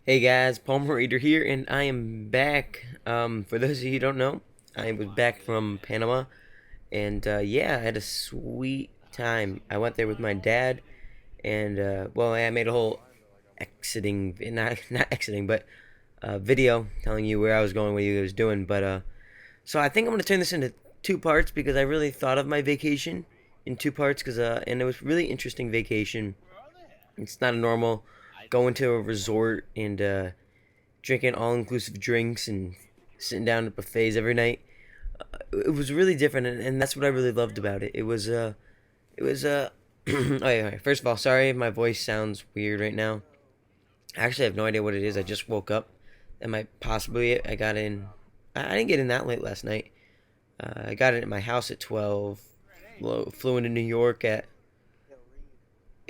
Hey guys, Palmerater here, and I am back. For those of you who don't know, I was back from Panama, and yeah, I had a sweet time. I went there with my dad, and well, I made a whole exiting, not exiting, but video telling you where I was going, what you was doing. But so I think I'm gonna turn this into two parts because I really thought of my vacation in two parts, and it was really interesting vacation. It's not a normal going to a resort and drinking all-inclusive drinks and sitting down at buffets every night. It was really different, and that's what I really loved about it. It was. Oh yeah. First of all, sorry if my voice sounds weird right now. I actually have no idea what it is. I just woke up. That might possibly it. I got in. I didn't get in that late last night. I got in at my house at 12. Flew into New York at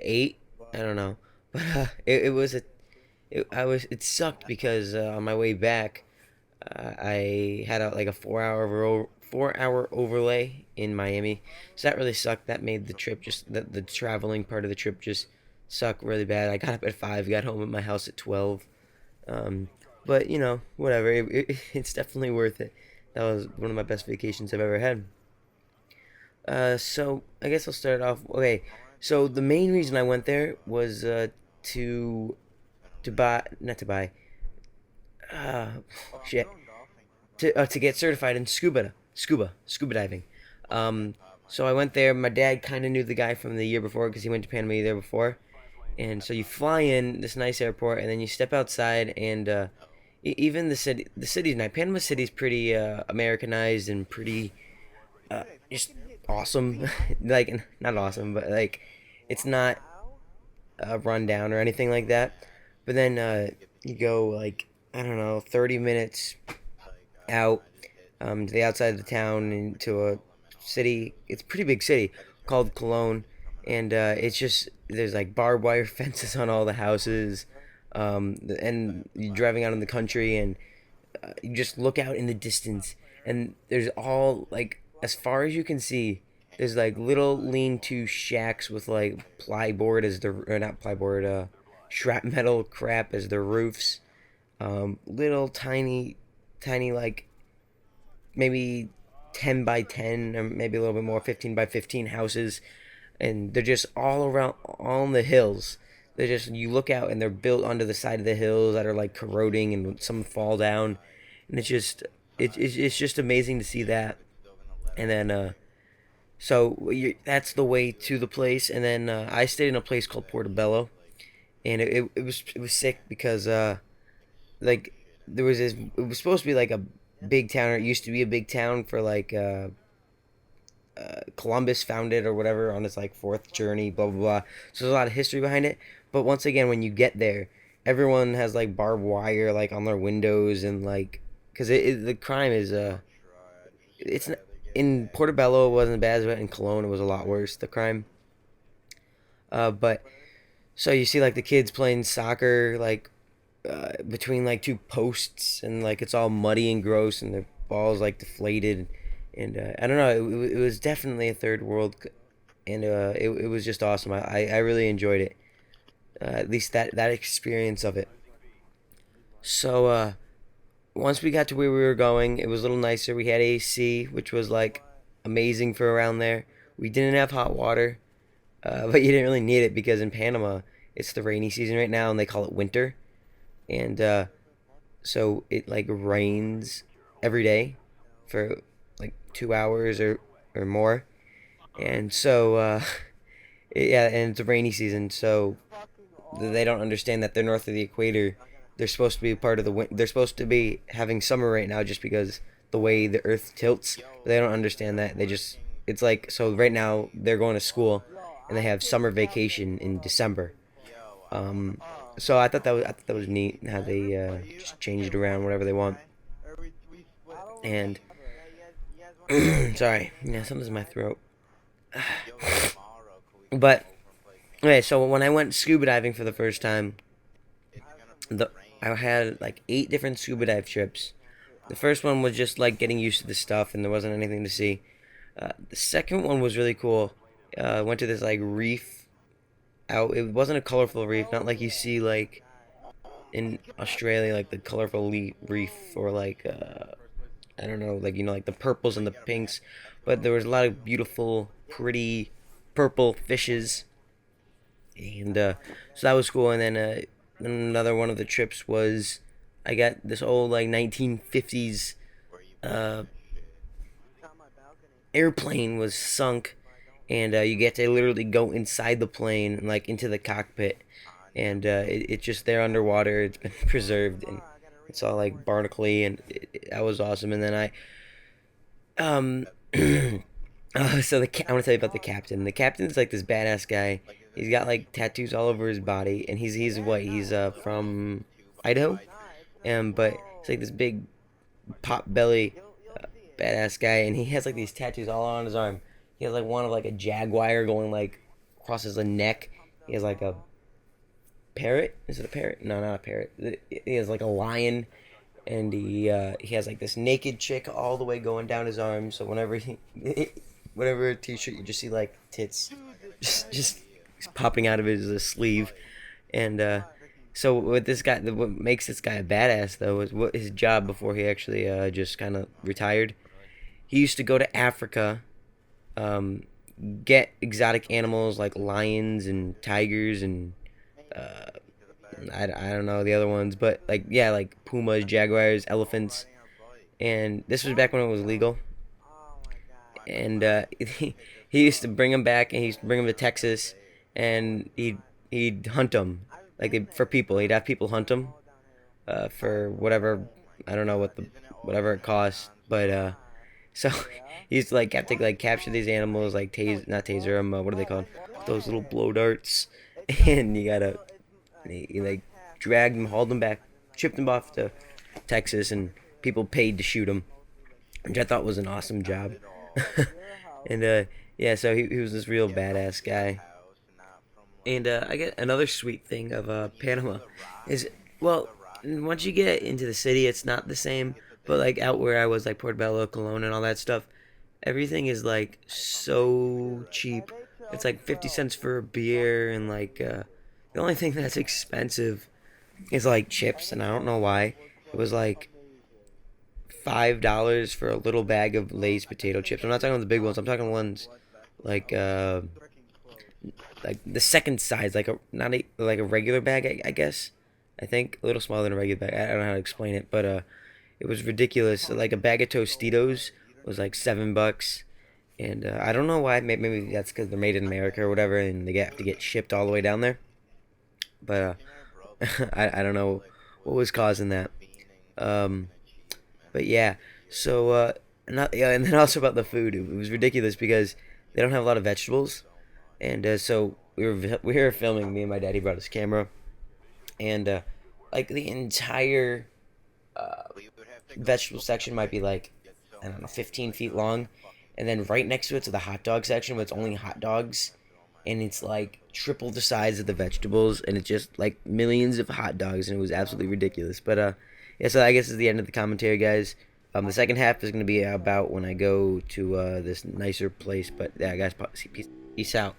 8. I don't know, but it was a. It sucked because on my way back, I had like a 4 hour overlay in Miami, so that really sucked. That made the trip just the traveling part of the trip just suck really bad. I got up at 5, got home at my house at 12. Um, but whatever. It's definitely worth it. That was one of my best vacations I've ever had. So I guess I'll start off. Okay, so the main reason I went there was to to buy, not to buy, uh, shit, to get certified in scuba diving. Um, so I went there. My dad kind of knew the guy from the year before because he went to Panama there before. And so you fly in this nice airport, and then you step outside, and even the city's nice. Panama City's pretty Americanized and pretty uh, just awesome. Like not awesome, but like it's not run down or anything like that. But then you go like I don't know, 30 minutes out to the outside of the town into a city. It's a pretty big city called Cologne, and it's just there's like barbed wire fences on all the houses, and you're driving out in the country, and you just look out in the distance, and there's all like as far as you can see. There's like little lean-to shacks with like plyboard as the or not plyboard, shrapnel crap as the roofs. Little tiny like maybe 10 by 10 or maybe a little bit more 15 by 15 houses, and they're just all around on the hills. They're just you look out and they're built onto the side of the hills that are like corroding and some fall down, and it's just amazing to see that. And then that's the way to the place. And then I stayed in a place called Portobello, and it was sick because like there was this. It was supposed to be like a big town, or it used to be a big town for like Columbus found it or whatever on his like fourth journey, blah blah blah. So there's a lot of history behind it. But once again, when you get there, everyone has like barbed wire like on their windows and like because the crime is it's in Portobello it wasn't bad, but in Cologne it was a lot worse. The crime, but so you see like the kids playing soccer like between like two posts, and like it's all muddy and gross, and the ball's like deflated, and I don't know. It was definitely a third world, and it was just awesome. I really enjoyed it. At least that experience of it. So once we got to where we were going, it was a little nicer. We had AC, which was like amazing for around there. We didn't have hot water, but you didn't really need it because in Panama it's the rainy season right now, and they call it winter, and so it like rains every day for like 2 hours or more, and so yeah, and it's a rainy season, so they don't understand that they're north of the equator. They're supposed to be part of they're supposed to be having summer right now just because the way the Earth tilts. But they don't understand that. They just it's like so right now they're going to school, and they have summer vacation in December. Um, so I thought that was neat how they just change it around whatever they want. And sorry, yeah, something's in my throat. But okay, so when I went scuba diving for the first time, the I had like 8 different scuba dive trips. The first one was just like getting used to the stuff, and there wasn't anything to see. The second one was really cool. Went to this like reef out. It wasn't a colorful reef, not like you see like in Australia, like the colorful reef, or like I don't know, like like the purples and the pinks, but there was a lot of beautiful, pretty purple fishes, and so that was cool. And then another one of the trips was I got this old like 1950s uh, airplane was sunk, and you get to literally go inside the plane, like into the cockpit, and it's just there underwater. It's been preserved, and it's all like barnacly, and that was awesome. And then um, so I want to tell you about the captain. The captain's like this badass guy. He's got like tattoos all over his body, and he's what? He's from Idaho, but he's like this big pot belly badass guy, and he has like these tattoos all on his arm. He has like one of like a jaguar going like across his neck. He has like a parrot. Is it a parrot? No, not a parrot. He has like a lion, and he has like this naked chick all the way going down his arm. So whenever t-shirt you just see like tits, just popping out of his sleeve, and so what this guy, what makes this guy a badass though, is what his job before he actually just kind of retired. He used to go to Africa, um, get exotic animals like lions and tigers and uh, I don't know the other ones, but like yeah, like pumas, jaguars, elephants, and this was back when it was legal. And he used to bring them back, and he used to bring them to Texas, and he'd hunt them like for people. He'd have people hunt them for whatever, I don't know what the whatever it costs, but so he used to like have to like capture these animals, like not taser them. What are they called? Those little blow darts, and you gotta he like dragged them, hauled them back, shipped them off to Texas, and people paid to shoot them, which I thought was an awesome job. And yeah, so he was this real badass guy. And I get another sweet thing of Panama is, well, once you get into the city, it's not the same. But like out where I was, like Portobello, Cologne, and all that stuff, everything is like so cheap. It's like 50 cents for a beer, and like the only thing that's expensive is like chips, and I don't know why. It was like $5 for a little bag of Lay's potato chips. I'm not talking about the big ones. I'm talking ones like like the second size, like a not a, like a regular bag, I guess. I think a little smaller than a regular bag. I don't know how to explain it, but it was ridiculous. Like a bag of Tostitos was like $7, and I don't know why. Maybe that's because they're made in America or whatever, and have to get shipped all the way down there. But I don't know what was causing that. Um, but yeah, so yeah, and then also about the food, it was ridiculous because they don't have a lot of vegetables, and so we were filming. Me and my daddy brought his camera, and like the entire uh, vegetable section might be like I don't know 15 feet long, and then right next to it's the hot dog section, but it's only hot dogs, and it's like triple the size of the vegetables, and it's just like millions of hot dogs, and it was absolutely ridiculous. But yeah, so I guess is the end of the commentary, guys. The second half is going to be about when I go to this nicer place. But yeah, guys, peace out.